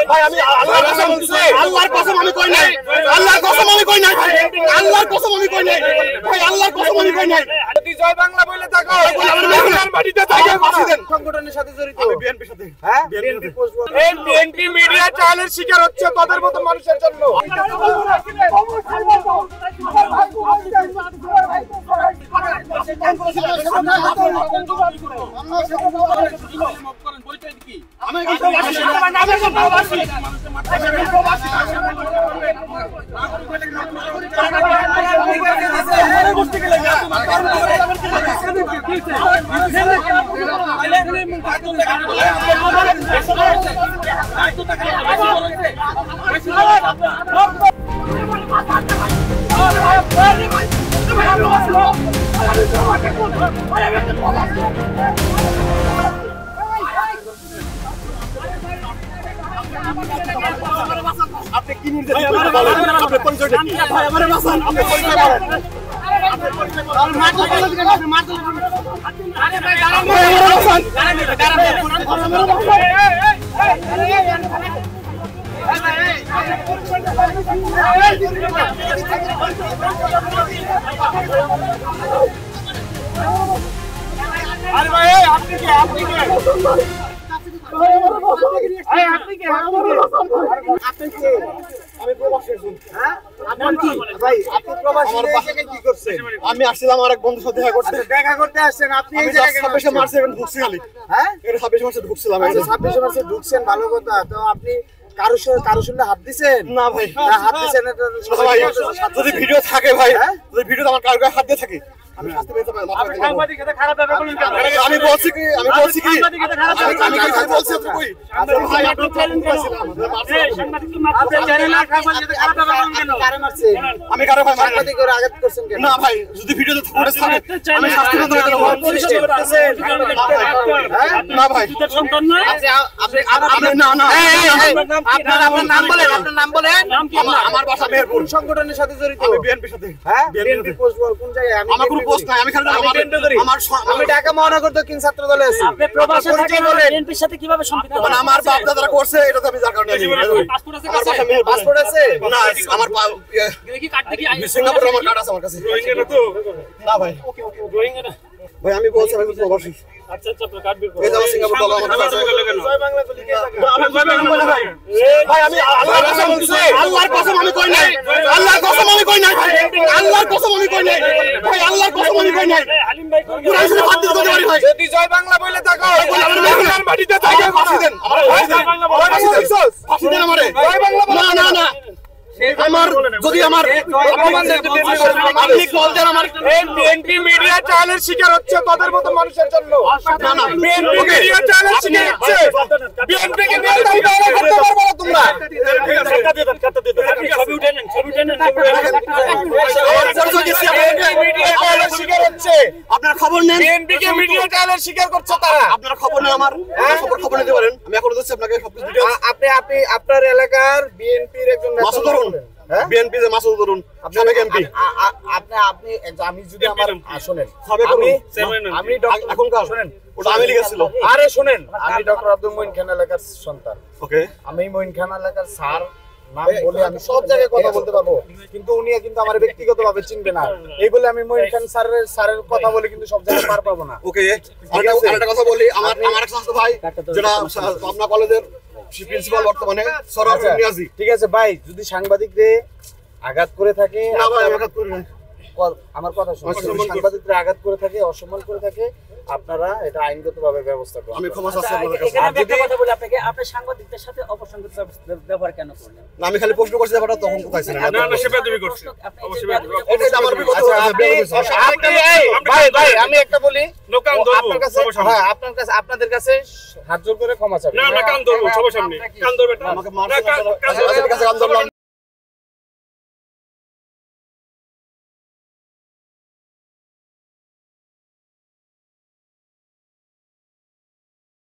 ভাই আমি আল্লাহর কসম বলছি, আল্লাহর কসম আমি কই নাই, আল্লাহর কসম আমি কই নাই, আল্লাহর কসম আমি কই নাই ভাই, আল্লাহর কসম আমি কই নাই। যদি জয় বাংলা বলে থাকো বাংলার মাটিতে থাকে ফাঁসি দেন। সংগঠনের সাথে জড়িত আমি বিএনপির সাথে, হ্যাঁ বিএনপি এই বিএনপি মিডিয়া চালের শিকার হচ্ছে তাদের মতো মানুষের জন্য। আপনি কি নির্দেশ বলেন, আপনি পরিচয়টা কি? ভাই আমারে বাঁচান, আপনি পরিচয় বলেন। আরে ভাই আপনি কি আপনি কি আমি আসছিলাম আমার এক বন্ধুর সাথে দেখা করতে আসছেন আপনি? এই 26 মার্চে ঢুকছি খালি, হ্যাঁ 26 মার্চে ঢুকছিলাম। 26 মার্চে ঢুকছেন, ভালো কথা। তো আপনি কারোর সঙ্গে হাত দিছেন? না ভাই, হাত দিছেন ভাই যদি ভিডিও থাকে ভাই, যদি ভিডিও আমার কারো হাত দিয়ে থাকে আমি শাস্তি পেতে পারি। আমি বলছি কি আমি বলছি আপনি কই ভাই আপনি চ্যালেঞ্জ করেছিলাম আমি কারো ভাই সাংবাদিক করে আঘাত করছেন কেন? না ভাই যদি ভিডিও থাকে আমি শাস্তি পেতে পারি না ভাই। আপনি না না আপনার নাম বলেন, আপনার নাম বলেন। আমার বাসা মেহেরপুর। সংগঠনের সাথে জড়িত? আমি বিএনপির সাথে। হ্যাঁ বিএনপি পোস্ট কোন জায়গায়? আমার কোনো পোস্ট নাই, আমি খালি আমি ঢাকা মহানগর দক্ষিণ ছাত্র দলে আছি। আপনি প্রবাসে থাকেন, বিএনপির সাথে কিভাবে সম্পৃক্ত? মানে আমার বাপ দাদারা করছে, এটা তো আমি যার কারণে পাসপোর্ট আছে? আমার বাসা মেহেরপুর। পাসপোর্ট আছে? না আমার দেখি কার্ড দেখি। সিঙ্গাপুরে আমার কার্ড আছে আমার কাছে। না ভাই ড্রয়িং এর। ভাই আমি বলছি আমি প্রবাসী। আচ্ছা আচ্ছা, আপনার কার্ড বের করুন। এই যে আমার সিঙ্গাপুর দল আমার কাছে আছে। জয় বাংলা তো লিখে থাকেন। ভাই আমি আল্লাহর কসম বলছি, আল্লাহর কসম আমি কই নাই, আল্লাহর কসম আমি কই নাই, আল্লাহর কসম আমি কই নাই ভাই, আল্লাহর কসম আমি কই নাই। হালিম ভাই কোন? কুরআন শরীফ হাত দিতে পারি ভাই। যদি জয় বাংলা বলে থাকো বাংলার মাটিতে থাকে ফাঁসি দেন। ফাঁসি দেন আমারে। না না না আমার যদি আমার আপনি কল দেন আমার এই বিএনপি মিডিয়া চালের শিকার হচ্ছে তাদের মতো মানুষের জন্য। না না বিএনপি মিডিয়া চালের শিকার হচ্ছে। বিএনপি কে নিয়ে দাঁড়িয়ে করতে পারবে না তোমরা। ছবি উঠে নেন, ছবি উঠে নেন। মিডিয়া চালের শিকার হচ্ছে। আপনার খবর নেন, বিএনপি কে মিডিয়া চালের শিকার করছে তারা। আপনার খবর নেন, আমার খবর নিতে পারেন। আমি এখন দিচ্ছি আপনাকে সবকিছু ডিটেইলস। আপনি আপনার এলাকার বিএনপির একজন মাসুদ অরুণ, বিএনপি যে মাসুদ অরুণ সাবেক এমপি। আপনি আমি যদি আমার শুনেন, আমি এখনকার শুনেন, ওটা আমি লিখেছিল। আরে শুনেন, আমি ডক্টর আব্দুল মঈন খান এলাকার সন্তান। ওকে আমি মঈন খান এলাকার স্যার নাম বলে আমি সব জায়গায় কথা বলতে পারবো, কিন্তু উনি কিন্তু আমার ব্যক্তিগতভাবে চিনবে না। এই বলে আমি মঈন খান স্যারের কথা বলে কিন্তু সব জায়গায় পার পাবো না। ওকে আরেকটা কথা বলি, আমার এক ছাত্র ভাই যেটা আপনার কলেজের প্রিন্সিপাল বর্তমানে সরার নিয়াজি। ঠিক আছে ভাই, যদি সাংবাদিকদের আঘাত করে থাকে, না ভাই আঘাত করি না, আমার কথা শুনুন, সাংবাদিকরা আঘাত করে থাকে, অসম্মান করে থাকে, আপনারা এটা আইনগতভাবে ব্যবস্থা করুন। আমি ক্ষমা চাচ্ছি আপনাদের কাছে। এখানে আমি একটা কথা বলি আপনাকে, আপনি সাংবাদিকদের সাথে অপসংগত ব্যবহার কেন করলেন? না আমি খালি প্রশ্ন করছি, ব্যাপারটা তখন কোথায় ছিলেন? না না সেটা তুমি করছো অবশ্যই। এটা আমার বিগত ভাই আমি একটা বলি, আপনার কাছে হ্যাঁ আপনাদের কাছে হাত জোড় করে ক্ষমা চাই। না কান ধরবো সবার সামনে, কান ধরবে না। আমাকে মারছে কাছে কান ধরলাম।